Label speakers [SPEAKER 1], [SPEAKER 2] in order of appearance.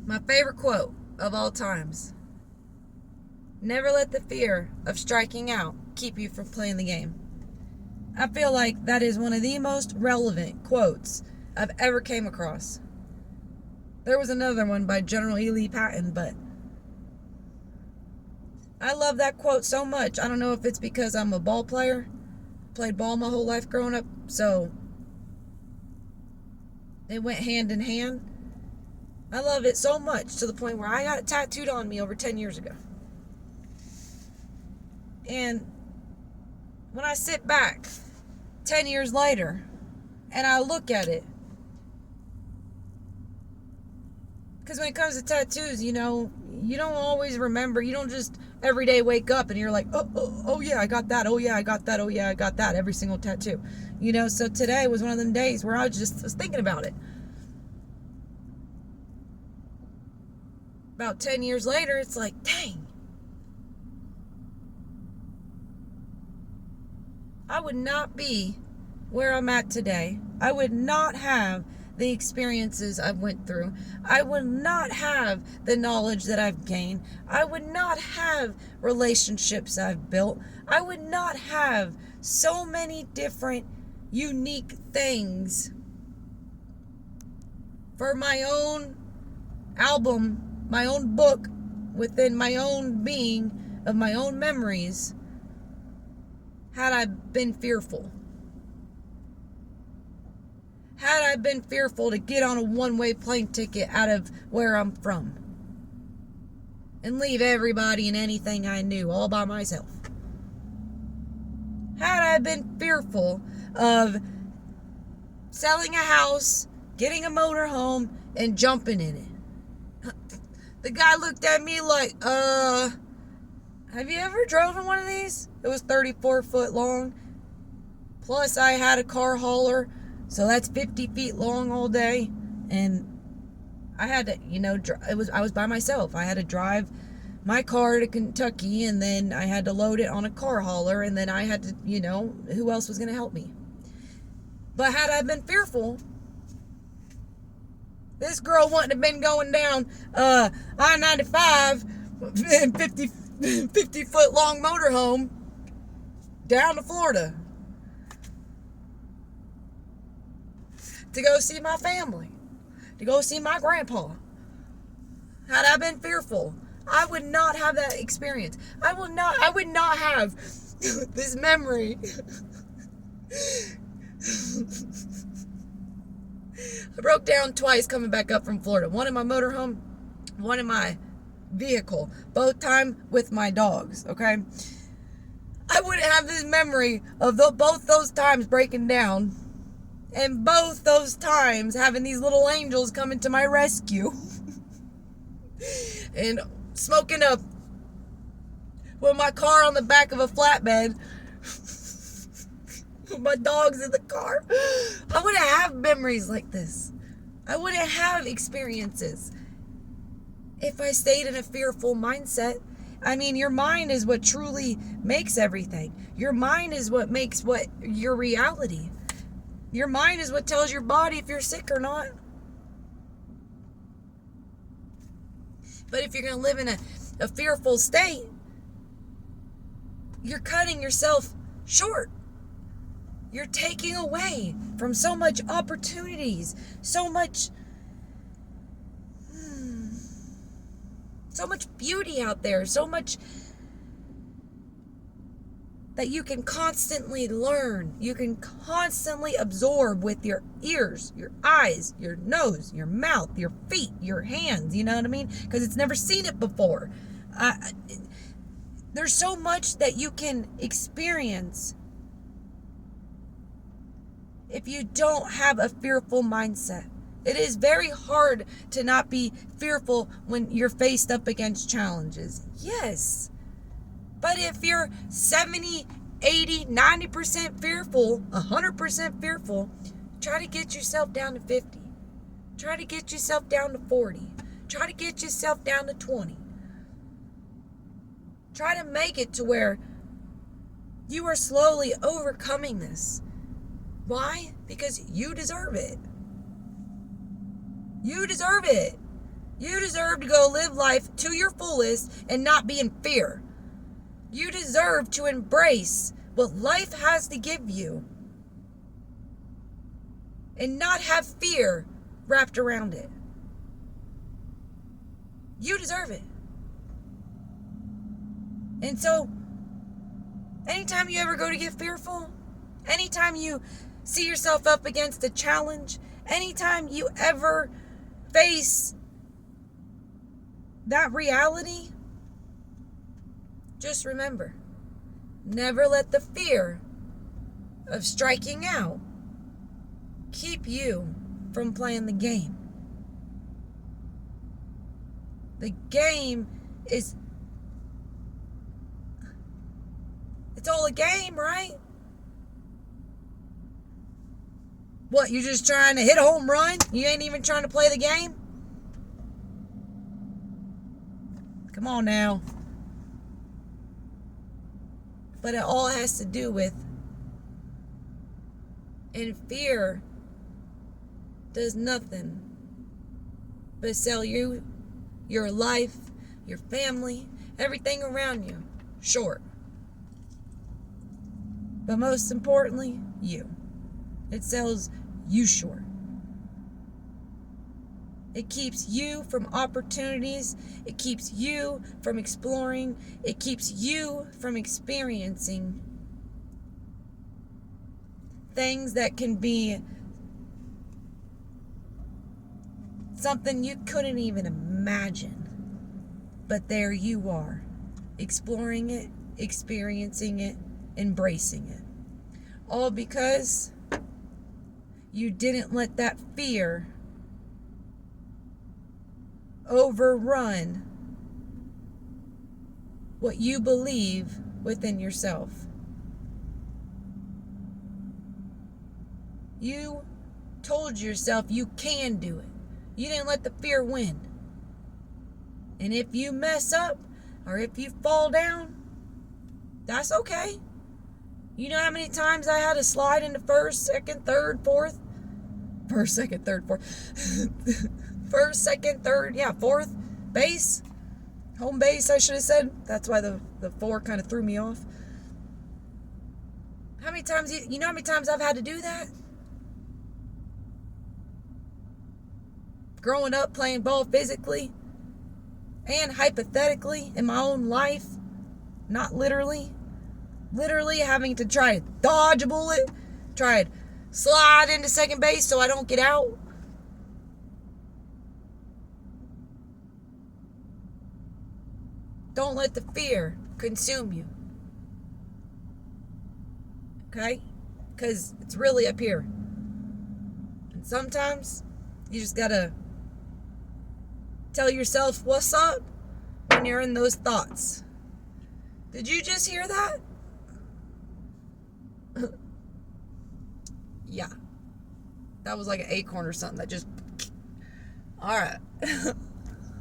[SPEAKER 1] My favorite quote of all times. Never let the fear of striking out keep you from playing the game. I feel like that is one of the most relevant quotes I've ever came across. There was another one by General E. Lee Patton, but I love that quote so much. I don't know if it's because I'm a ball player. Played ball my whole life growing up, so it went hand in hand. I love it so much to the point where I got it tattooed on me over 10 years ago. And when I sit back 10 years later and I look at it, because when it comes to tattoos, you know, you don't always remember. You don't just every day wake up and you're like, oh yeah, I got that. Oh yeah, I got that. Oh yeah, I got that. Every single tattoo. You know, so today was one of them days where I was thinking about it. About 10 years later, it's like, dang. I would not be where I'm at today. I would not have the experiences I've went through. I would not have the knowledge that I've gained. I would not have relationships I've built. I would not have so many different unique things for my own album, my own book, within my own being of my own memories, had I been fearful. Had I been fearful to get on a one-way plane ticket out of where I'm from and leave everybody and anything I knew all by myself. Had I been fearful of selling a house, getting a motorhome, and jumping in it. The guy looked at me like, have you ever driven one of these? It was 34 foot long. Plus I had a car hauler. So that's 50 feet long all day, and I had to, you know, I was by myself. I had to drive my car to Kentucky, and then I had to load it on a car hauler, and then I had to, you know, who else was going to help me? But had I been fearful, this girl wouldn't have been going down I-95 in 50 foot long motorhome down to Florida to go see my family, to go see my grandpa. Had I been fearful, I would not have that experience. I would not have this memory. I broke down twice coming back up from Florida. One in my motorhome, one in my vehicle. Both time with my dogs, okay? I wouldn't have this memory of both those times breaking down. And both those times having these little angels coming to my rescue. And smoking up with my car on the back of a flatbed. With my dogs in the car. I wouldn't have memories like this. I wouldn't have experiences if I stayed in a fearful mindset. I mean, your mind is what truly makes everything. Your mind is what makes what your reality. Your mind is what tells your body if you're sick or not. But if you're going to live in a fearful state, you're cutting yourself short. You're taking away from so much opportunities, so much beauty out there, so much that you can constantly learn. You can constantly absorb with your ears, your eyes, your nose, your mouth, your feet, your hands. You know what I mean? Because it's never seen it before. There's so much that you can experience if you don't have a fearful mindset. It is very hard to not be fearful when you're faced up against challenges. Yes. But if you're 70, 80, 90% fearful, 100% fearful, try to get yourself down to 50. Try to get yourself down to 40. Try to get yourself down to 20. Try to make it to where you are slowly overcoming this. Why? Because you deserve it. You deserve it. You deserve to go live life to your fullest and not be in fear. You deserve to embrace what life has to give you and not have fear wrapped around it. You deserve it. And so, anytime you ever go to get fearful, anytime you see yourself up against a challenge, anytime you ever face that reality, just remember, never let the fear of striking out keep you from playing the game. The game is, it's all a game, right? What, you just trying to hit a home run? You ain't even trying to play the game? Come on now. But it all has to do with, and fear does nothing but sell you, your life, your family, everything around you short. But most importantly, you. It sells you short. It keeps you from opportunities. It keeps you from exploring. It keeps you from experiencing things that can be something you couldn't even imagine. But there you are, exploring it, experiencing it, embracing it. All because you didn't let that fear overrun what you believe within yourself. You told yourself you can do it. You didn't let the fear win. And if you mess up or if you fall down, that's okay. You know how many times I had to slide into first, second, third, fourth? First, second, third, fourth. First, second, third, fourth base. Home base, I should have said. That's why the four kind of threw me off. How many times, you know how many times I've had to do that? Growing up, playing ball physically and hypothetically in my own life, not literally. Literally having to try to dodge a bullet, try to slide into second base so I don't get out. Don't let the fear consume you. Okay? Because it's really up here. And sometimes you just gotta tell yourself what's up when you're in those thoughts. Did you just hear that? Yeah. That was like an acorn or something that just... Alright.